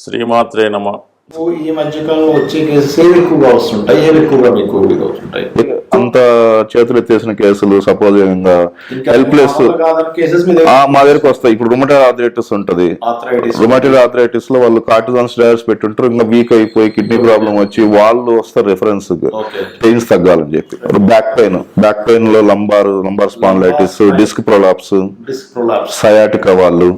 శ్రీమాత్రే నమ. ఈ మధ్యకాలంలో వచ్చే కేసెస్ ఏవి ఎక్కువగా వస్తుంటాయి, ఏవి ఎక్కువగా మీకు అవుతుంటాయి? అంత చేతులు ఎత్తేసిన కేసులు, సపోజ్ హెల్ప్లెస్ మా దగ్గరకు వస్తాయి. ఇప్పుడు రుమటైడ్ ఆర్థరైటిస్ ఉంటది. రుమటైడ్ ఆర్థరైటిస్ లో వాళ్ళు కార్టిజాన్ స్టెరాయిడ్స్ పెట్టుంటారు, ఇంకా వీక్ అయిపోయి కిడ్నీ ప్రాబ్లం వచ్చి వాళ్ళు వస్తారు రిఫరెన్స్ పెయిన్స్ తగ్గాలని చెప్పి. బ్యాక్ పెయిన్ లో lumbar spondylitis, disc prolapse, sciatica వాళ్ళు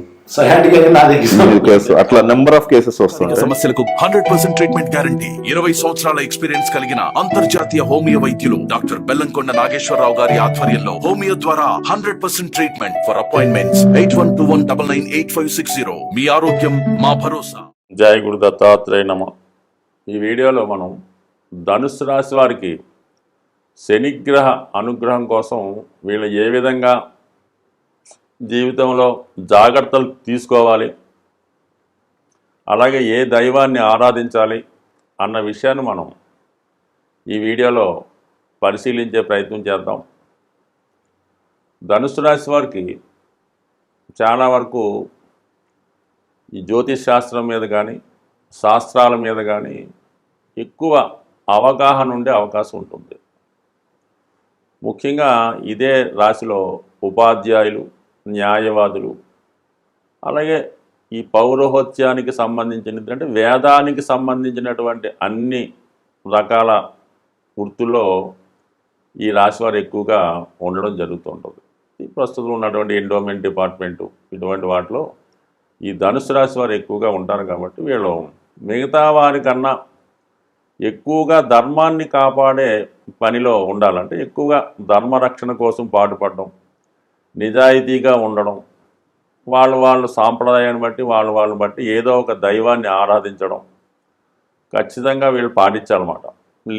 అట్లా నెంబర్ ఆఫ్ కేసెస్ వస్తాయి. సమస్యలకు 100% ట్రీట్మెంట్ గ్యారంటీ. 20 సంవత్సరాల ఎక్స్పీరియన్స్ కలిగిన అంతర్జాతీయ హోమియో వైద్యులు డాక్టర్ బెల్లంకొండ నాగేశ్వరరావు గారి ఆధ్వర్యంలో హోమియో ద్వారా 100% ట్రీట్మెంట్. For appointments 8121998560. మీ ఆరోగ్యం మా భరోసా. జయ గురు దత్తాత్రేయ నమ. ఈ వీడియోలో మనం ధనుస్సు రాశి వారికి శనిగ్రహ అనుగ్రహం కోసం వీళ్ళు ఏ విధంగా జీవితంలో జాగ్రత్తలు తీసుకోవాలి, అలాగే ఏ దైవాన్ని ఆరాధించాలి అన్న విషయాన్ని మనం ఈ వీడియోలో పరిశీలించే ప్రయత్నం చేద్దాం. ధనుస్సు రాశి వారికి చాలా వరకు ఈ జ్యోతిష్ శాస్త్రం మీద కానీ శాస్త్రాల మీద కానీ ఎక్కువ అవగాహన ఉండే అవకాశం ఉంటుంది. ముఖ్యంగా ఇదే రాశిలో ఉపాధ్యాయులు, న్యాయవాదులు, అలాగే ఈ పౌరోహిత్యానికి సంబంధించినది అంటే వేదానికి సంబంధించినటువంటి అన్ని రకాల వృత్తుల్లో ఈ రాశివారు ఎక్కువగా ఉండడం జరుగుతుంటుంది. ఈ ప్రస్తుతం ఉన్నటువంటి ఎండోమెంట్ డిపార్ట్మెంటు ఇటువంటి వాటిలో ఈ ధనుసు రాశి వారు ఎక్కువగా ఉంటారు. కాబట్టి వీళ్ళు మిగతా వారికన్నా ఎక్కువగా ధర్మాన్ని కాపాడే పనిలో ఉండాలంటే ఎక్కువగా ధర్మరక్షణ కోసం పాటుపడడం, నిజాయితీగా ఉండడం, వాళ్ళు సాంప్రదాయాన్ని బట్టి వాళ్ళని బట్టి ఏదో ఒక దైవాన్ని ఆరాధించడం ఖచ్చితంగా వీళ్ళు పాటించాలన్నమాట.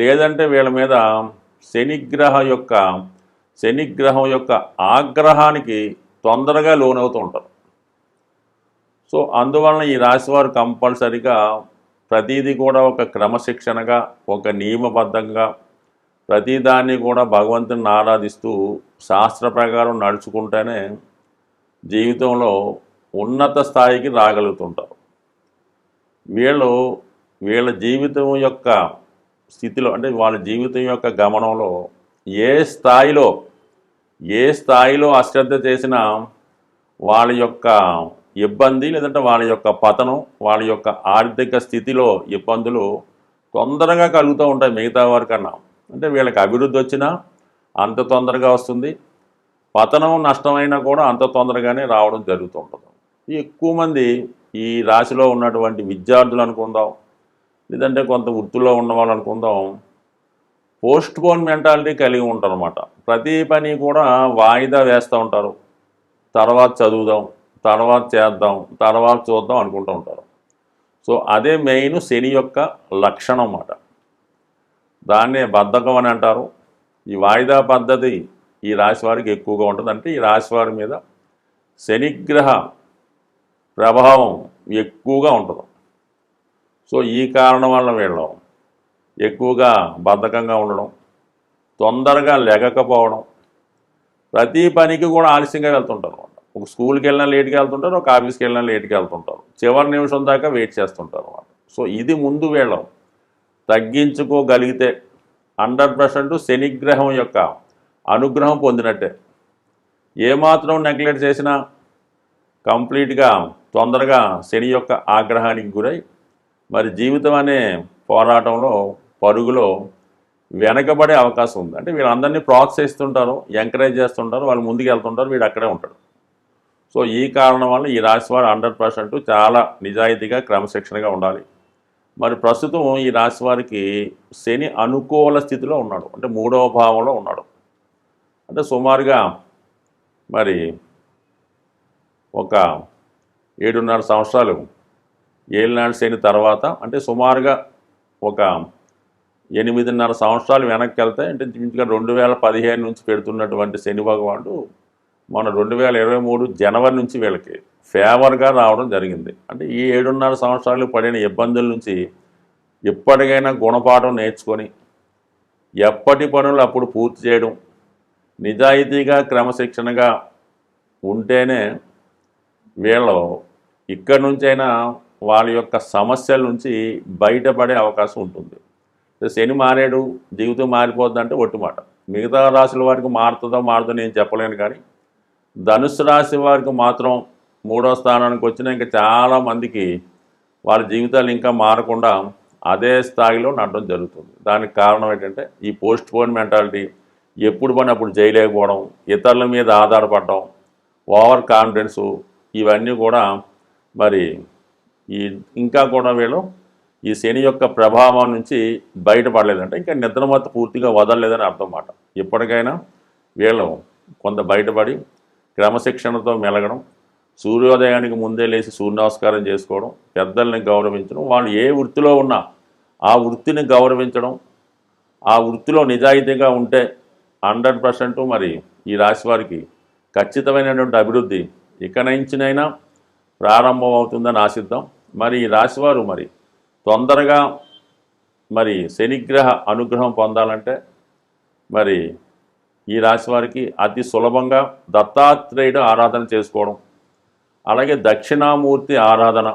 లేదంటే వీళ్ళ మీద శనిగ్రహం యొక్క ఆగ్రహానికి తొందరగా లోనవుతూ ఉంటారు. సో అందువలన ఈ రాశివారు కంపల్సరిగా ప్రతీది కూడా ఒక క్రమశిక్షణగా, ఒక నియమబద్ధంగా ప్రతిదాన్ని కూడా భగవంతుని ఆరాధిస్తూ శాస్త్ర ప్రకారం నడుచుకుంటేనే జీవితంలో ఉన్నత స్థాయికి రాగలుగుతుంటారు. వీళ్ళ జీవితం యొక్క స్థితిలో అంటే వాళ్ళ జీవితం యొక్క గమనంలో ఏ స్థాయిలో అశ్రద్ధ చేసినా వాళ్ళ యొక్క ఇబ్బంది లేదంటే వాళ్ళ యొక్క పతనం, వాళ్ళ యొక్క ఆర్థిక స్థితిలో ఇబ్బందులు తొందరగా కలుగుతూ ఉంటాయి మిగతా వారికన్నా. అంటే వీళ్ళకి అభివృద్ధి వచ్చినా అంత తొందరగా వస్తుంది, పతనం నష్టమైనా కూడా అంత తొందరగానే రావడం జరుగుతుంటుంది. ఎక్కువ మంది ఈ రాశిలో ఉన్నటువంటి విద్యార్థులు అనుకుందాం, లేదంటే కొంత వృత్తిలో ఉన్న వాళ్ళు అనుకుందాం, పోస్ట్ పోన్ మెంటాలిటీ కలిగి ఉంటారు అన్నమాట. ప్రతి పని కూడా వాయిదా వేస్తూ ఉంటారు. తర్వాత చదువుదాం, తర్వాత చేద్దాం, తర్వాత చూద్దాం అనుకుంటూ ఉంటారు. సో అదే మెయిన్ శని యొక్క లక్షణం అన్నమాట. దాన్నే బద్ధకం అని అంటారు. ఈ వాయిదా పద్ధతి ఈ రాశి వారికి ఎక్కువగా ఉంటుంది. అంటే ఈ రాశి వారి మీద శనిగ్రహ ప్రభావం ఎక్కువగా ఉంటుంది. సో ఈ కారణం వల్ల వీళ్ళు ఎక్కువగా బద్ధకంగా ఉండడం, తొందరగా లెగకపోవడం, ప్రతి పనికి కూడా ఆలస్యంగా వెళ్తుంటారు అన్నమాట. ఒక స్కూల్కి వెళ్ళినా లేట్గా వెళ్తుంటారు, ఒక ఆఫీస్కి వెళ్ళినా లేట్గా వెళ్తుంటారు, చివరి నిమిషం దాకా వెయిట్ చేస్తుంటారు అన్నమాట. సో ఇది ముందు వీళ్ళు తగ్గించుకోగలిగితే 100% శనిగ్రహం యొక్క అనుగ్రహం పొందినట్టే. ఏమాత్రం నెగ్లెక్ట్ చేసినా కంప్లీట్గా తొందరగా శని యొక్క ఆగ్రహానికి గురై మరి జీవితం అనే పోరాటంలో పరుగులో వెనకబడే అవకాశం ఉంది. అంటే వీళ్ళందరినీ ప్రోత్సహిస్తుంటారు, ఎంకరేజ్ చేస్తుంటారు, వాళ్ళు ముందుకు వెళ్తుంటారు, వీడు అక్కడే ఉంటాడు. సో ఈ కారణం వల్ల ఈ రాశి వారు 100% చాలా నిజాయితీగా క్రమశిక్షణగా ఉండాలి. మరి ప్రస్తుతం ఈ రాశి వారికి శని అనుకూల స్థితిలో ఉన్నాడు, అంటే 3వ భావంలో ఉన్నాడు. అంటే సుమారుగా మరి ఒక 7.5 సంవత్సరాలు ఏలినాడు శని తర్వాత, అంటే సుమారుగా ఒక 8.5 సంవత్సరాలు వెనక్కి వెళ్తే, అంటే ఇంచుగా 2015 నుంచి పెడుతున్నటువంటి శని భగవానుడు మన 2023 జనవరి నుంచి వీళ్ళకి ఫేవర్గా రావడం జరిగింది. అంటే ఈ 7.5 సంవత్సరాలు పడిన ఇబ్బందుల నుంచి ఎప్పటికైనా గుణపాఠం నేర్చుకొని ఎప్పటి పనులు అప్పుడు పూర్తి చేయడం, నిజాయితీగా క్రమశిక్షణగా ఉంటేనే వీళ్ళు ఇక్కడి నుంచైనా వాళ్ళ యొక్క సమస్యల నుంచి బయటపడే అవకాశం ఉంటుంది. శని మారాడు జీవితం మారిపోద్దంటే ఒట్టి మాట. మిగతా రాశుల వారికి మారుతుందో నేను చెప్పలేను, కానీ ధనుస్సు రాశి వారికి మాత్రం 3వ స్థానానికి వచ్చినా ఇంకా చాలామందికి వాళ్ళ జీవితాలు ఇంకా మారకుండా అదే స్థాయిలో నడడం జరుగుతుంది. దానికి కారణం ఏంటంటే ఈ పోస్ట్ పోన్ మెంటాలిటీ, ఎప్పుడు పని అప్పుడు చేయలేకపోవడం, ఇతరుల మీద ఆధారపడడం, ఓవర్ కాన్ఫిడెన్సు, ఇవన్నీ కూడా మరి ఇంకా కూడా వీళ్ళు ఈ శని యొక్క ప్రభావం నుంచి బయటపడలేదంటే ఇంకా నిద్రమత్తు పూర్తిగా వదలలేదని అర్థం మాట. ఎప్పటికైనా వీళ్ళు కొంత బయటపడి క్రమశిక్షణతో మెలగడం, సూర్యోదయానికి ముందే లేచి సూర్య నమస్కారం చేసుకోవడం, పెద్దల్ని గౌరవించడం, వాళ్ళు ఏ వృత్తిలో ఉన్నా ఆ వృత్తిని గౌరవించడం, ఆ వృత్తిలో నిజాయితీగా ఉంటే 100% మరి ఈ రాశి వారికి ఖచ్చితమైనటువంటి అభివృద్ధి ఇక నుంచినైనా ప్రారంభం అవుతుందని ఆశిద్దాం. మరి ఈ రాశివారు మరి తొందరగా మరి శనిగ్రహ అనుగ్రహం పొందాలంటే మరి ఈ రాశి వారికి అతి సులభంగా దత్తాత్రేయుడు ఆరాధన చేసుకోవడం, అలాగే దక్షిణామూర్తి ఆరాధన,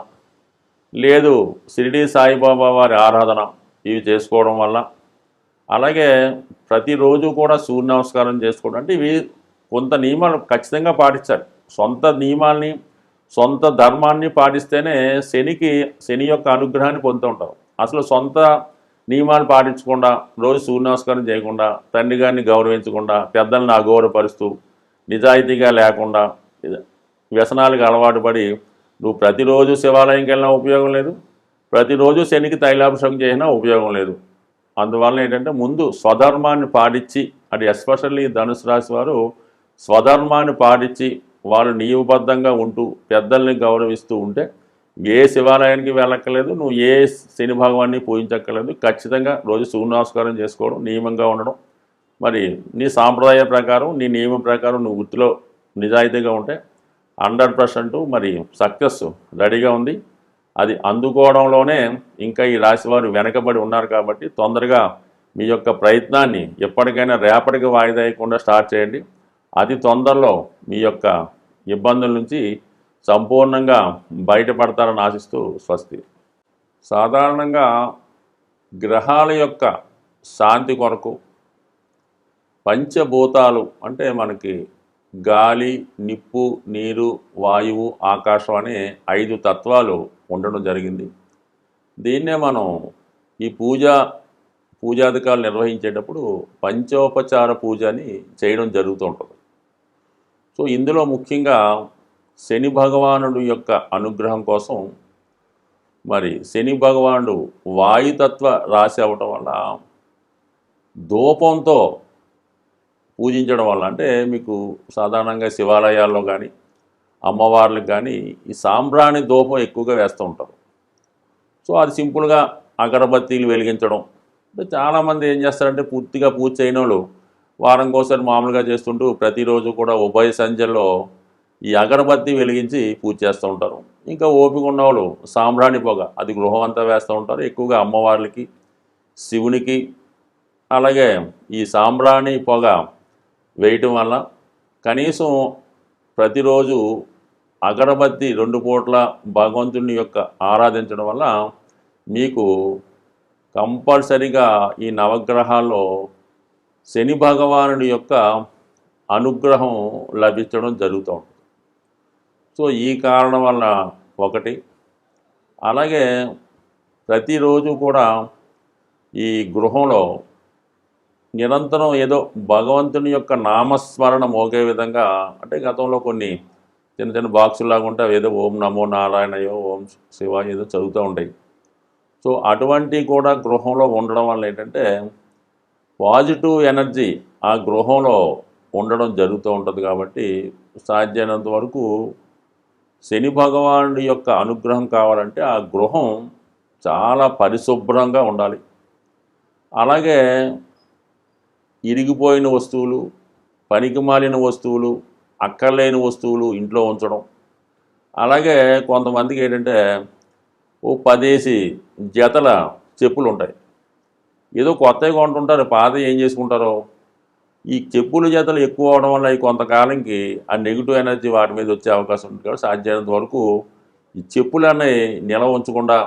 లేదు షిరిడి సాయిబాబా వారి ఆరాధన, ఇవి చేసుకోవడం వల్ల, అలాగే ప్రతిరోజు కూడా సూర్య నమస్కారం చేసుకోవడం. అంటే ఇవి కొంత నియమాలు ఖచ్చితంగా పాటించాలి. సొంత నియమాల్ని సొంత ధర్మాన్ని పాటిస్తేనే శని యొక్క అనుగ్రహాన్ని పొందుతూ ఉంటారు. అసలు సొంత నియమాలు పాటించకుండా, రోజు సూర్య నమస్కారం చేయకుండా, తండ్రి గారిని గౌరవించకుండా, పెద్దల్ని అగౌరవపరుస్తూ, నిజాయితీగా లేకుండా, వ్యసనాలకు అలవాటు పడి నువ్వు ప్రతిరోజు శివాలయంకి వెళ్ళినా ఉపయోగం లేదు, ప్రతిరోజు శనికి తైలాభిషేకం చేసినా ఉపయోగం లేదు. అందువల్ల ఏంటంటే ముందు స్వధర్మాన్ని పాటించి, అది ఎస్పెషల్లీ ధనుసు రాశి వారు స్వధర్మాన్ని పాటించి వాళ్ళు నియమబద్ధంగా ఉంటూ పెద్దల్ని గౌరవిస్తూ ఉంటే ఏ శివాలయానికి వెళ్ళక్కర్లేదు, నువ్వు ఏ శని భగవాన్ని పూజించక్కర్లేదు. ఖచ్చితంగా రోజు సూర్య నమస్కారం చేసుకోవడం, నియమంగా ఉండడం, మరి నీ సాంప్రదాయ ప్రకారం నీ నియమం ప్రకారం నువ్వు వృత్తిలో నిజాయితీగా ఉంటే 100% మరి సక్సెస్ రెడీగా ఉంది. అది అందుకోవడంలోనే ఇంకా ఈ రాశి వారు వెనకబడి ఉన్నారు. కాబట్టి తొందరగా మీ యొక్క ప్రయత్నాన్ని ఎప్పటికైనా రేపటికి వాయిదా వేయకుండా స్టార్ట్ చేయండి. అతి తొందరలో మీ యొక్క ఇబ్బందుల నుంచి సంపూర్ణంగా బయటపడతారని ఆశిస్తూ స్వస్తి. సాధారణంగా గ్రహాల యొక్క శాంతి కొరకు పంచభూతాలు అంటే మనకి గాలి, నిప్పు, నీరు, వాయువు, ఆకాశం అనే 5 తత్వాలు ఉండడం జరిగింది. దీన్నే మనం ఈ పూజాధికారులు నిర్వహించేటప్పుడు పంచోపచార పూజ అని చేయడం జరుగుతూ ఉంటుంది. సో ఇందులో ముఖ్యంగా శని భగవానుడు యొక్క అనుగ్రహం కోసం మరి శని భగవానుడు వాయుతత్వ రాశి అవ్వటం వల్ల ధూపంతో పూజించడం వల్ల, అంటే మీకు సాధారణంగా శివాలయాల్లో కానీ అమ్మవార్లకు కానీ ఈ సాంబ్రాణి ధూపం ఎక్కువగా వేస్తూ ఉంటారు. సో అది సింపుల్గా అగరబత్తీలు వెలిగించడం. చాలామంది ఏం చేస్తారంటే పూర్తిగా పూజ చేయని వాళ్ళు వారంకోసారి మామూలుగా చేస్తుంటూ ప్రతిరోజు కూడా ఉభయ సంధ్యలో ఈ అగరబత్తి వెలిగించి పూజ చేస్తూ ఉంటారు. ఇంకా ఓపిక ఉన్నవాళ్ళు సాంబ్రాణి పొగ అది గృహం అంతా వేస్తూ ఉంటారు. ఎక్కువగా అమ్మవార్లకి, శివునికి, అలాగే ఈ సాంబ్రాణి పొగ వేయటం వల్ల కనీసం ప్రతిరోజు అగరబత్తి 2 పూట్ల భగవంతుని యొక్క ఆరాధించడం వల్ల మీకు కంపల్సరిగా ఈ నవగ్రహాల్లో శని భగవానుడి యొక్క అనుగ్రహం లభించడం జరుగుతూ ఉంటుంది. సో ఈ కారణం వల్ల ఒకటి, అలాగే ప్రతిరోజు కూడా ఈ గృహంలో నిరంతరం ఏదో భగవంతుని యొక్క నామస్మరణ మోగే విధంగా, అంటే గతంలో కొన్ని చిన్న చిన్న బాక్సులాగా ఉంటే ఏదో ఓం నమో నారాయణయో, ఓం శివ ఏదో చదువుతూ ఉంటాయి. సో అటువంటి కూడా గృహంలో ఉండడం వల్ల ఏంటంటే పాజిటివ్ ఎనర్జీ ఆ గృహంలో ఉండడం జరుగుతూ ఉంటుంది. కాబట్టి సాధ్యమైనంత వరకు శని భగవానుడి యొక్క అనుగ్రహం కావాలంటే ఆ గృహం చాలా పరిశుభ్రంగా ఉండాలి. అలాగే ఇరిగిపోయిన వస్తువులు, పనికిమాలిన వస్తువులు, అక్కర్లేని వస్తువులు ఇంట్లో ఉంచడం. అలాగే కొంతమందికి ఏంటంటే ఓ 10 జతల చెప్పులు ఉంటాయి, ఏదో కొత్తవి కొంటుంటారు, పాత ఏం చేసుకుంటారో. ఈ చెప్పుల జతలు ఎక్కువ అవడం వల్ల ఈ కొంతకాలంకి ఆ నెగిటివ్ ఎనర్జీ వాటి మీద వచ్చే అవకాశం ఉంటుంది. కాబట్టి సాధ్యమైనంత వరకు ఈ చెప్పులన్నీ నిలవ ఉంచకుండా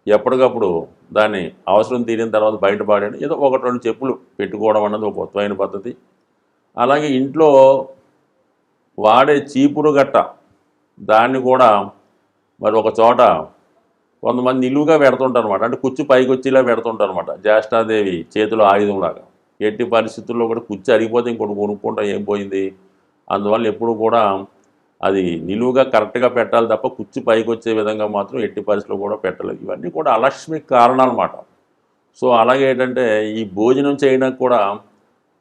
ఎప్పటికప్పుడు దాన్ని అవసరం తీరిన తర్వాత బయటపడేయడం, ఏదో 1-2 చెప్పులు పెట్టుకోవడం అన్నది ఒక కొత్తమైన పద్ధతి. అలాగే ఇంట్లో వాడే చీపురు గట్ట దాన్ని కూడా మరి ఒక చోట కొంతమంది నిలువుగా పెడుతుంటారు అనమాట, అంటే కుచ్చు పైకి వచ్చేలా పెడుతుంటారు అనమాట, జ్యేష్ఠాదేవి చేతిలో ఆయుధంలాగా. ఎట్టి పరిస్థితుల్లో కూడా కుచ్చు అరిగిపోతే ఇంకోటి కొనుక్కుంటా ఏం పోయింది. అందువల్ల ఎప్పుడు కూడా అది నిలువుగా కరెక్ట్గా పెట్టాలి తప్ప కుచ్చు పైకి వచ్చే విధంగా మాత్రం ఎట్టి పరిస్థితుల్లో కూడా పెట్టలేదు. ఇవన్నీ కూడా అలక్ష్మి కారణాలు అన్నమాట. సో అలాగే ఏంటంటే ఈ భోజనం చేయడానికి కూడా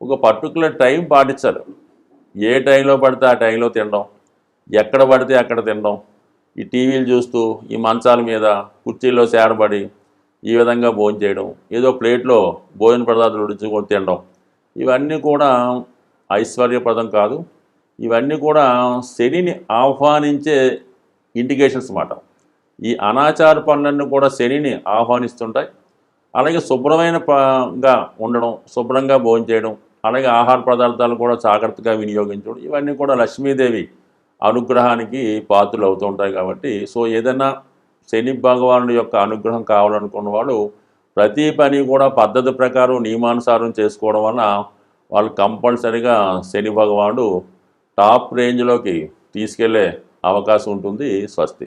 ఒక పర్టికులర్ టైం పాటించాలి. ఏ టైంలో పడితే ఆ టైంలో తినడం, ఎక్కడ పడితే అక్కడ తినడం, ఈ టీవీలు చూస్తూ ఈ మంచాల మీద కుర్చీల్లో సేడబడి ఈ విధంగా భోజనం చేయడం, ఏదో ప్లేట్లో భోజన పదార్థాలు ఉడించుకొని తినడం, ఇవన్నీ కూడా ఐశ్వర్యప్రదం కాదు. ఇవన్నీ కూడా శనిని ఆహ్వానించే ఇండికేషన్స్ అన్నమాట. ఈ అనాచార పనులన్నీ కూడా శనిని ఆహ్వానిస్తుంటాయి. అలాగే శుభ్రమైనగా ఉండడం, శుభ్రంగా భోజనం చేయడం, అలాగే ఆహార పదార్థాలు కూడా జాగ్రత్తగా వినియోగించడం, ఇవన్నీ కూడా లక్ష్మీదేవి అనుగ్రహానికి పాత్రలు అవుతూ ఉంటాయి. కాబట్టి సో ఏదైనా శని భగవానుడి యొక్క అనుగ్రహం కావాలనుకున్న వాళ్ళు ప్రతి పని కూడా పద్ధతి ప్రకారం నియమానుసారం చేసుకోవడం వల్ల వాళ్ళు కంపల్సరీగా శని భగవానుడు టాప్ రేంజ్లోకి తీసుకెళ్లే అవకాశం ఉంటుంది. స్వస్తి.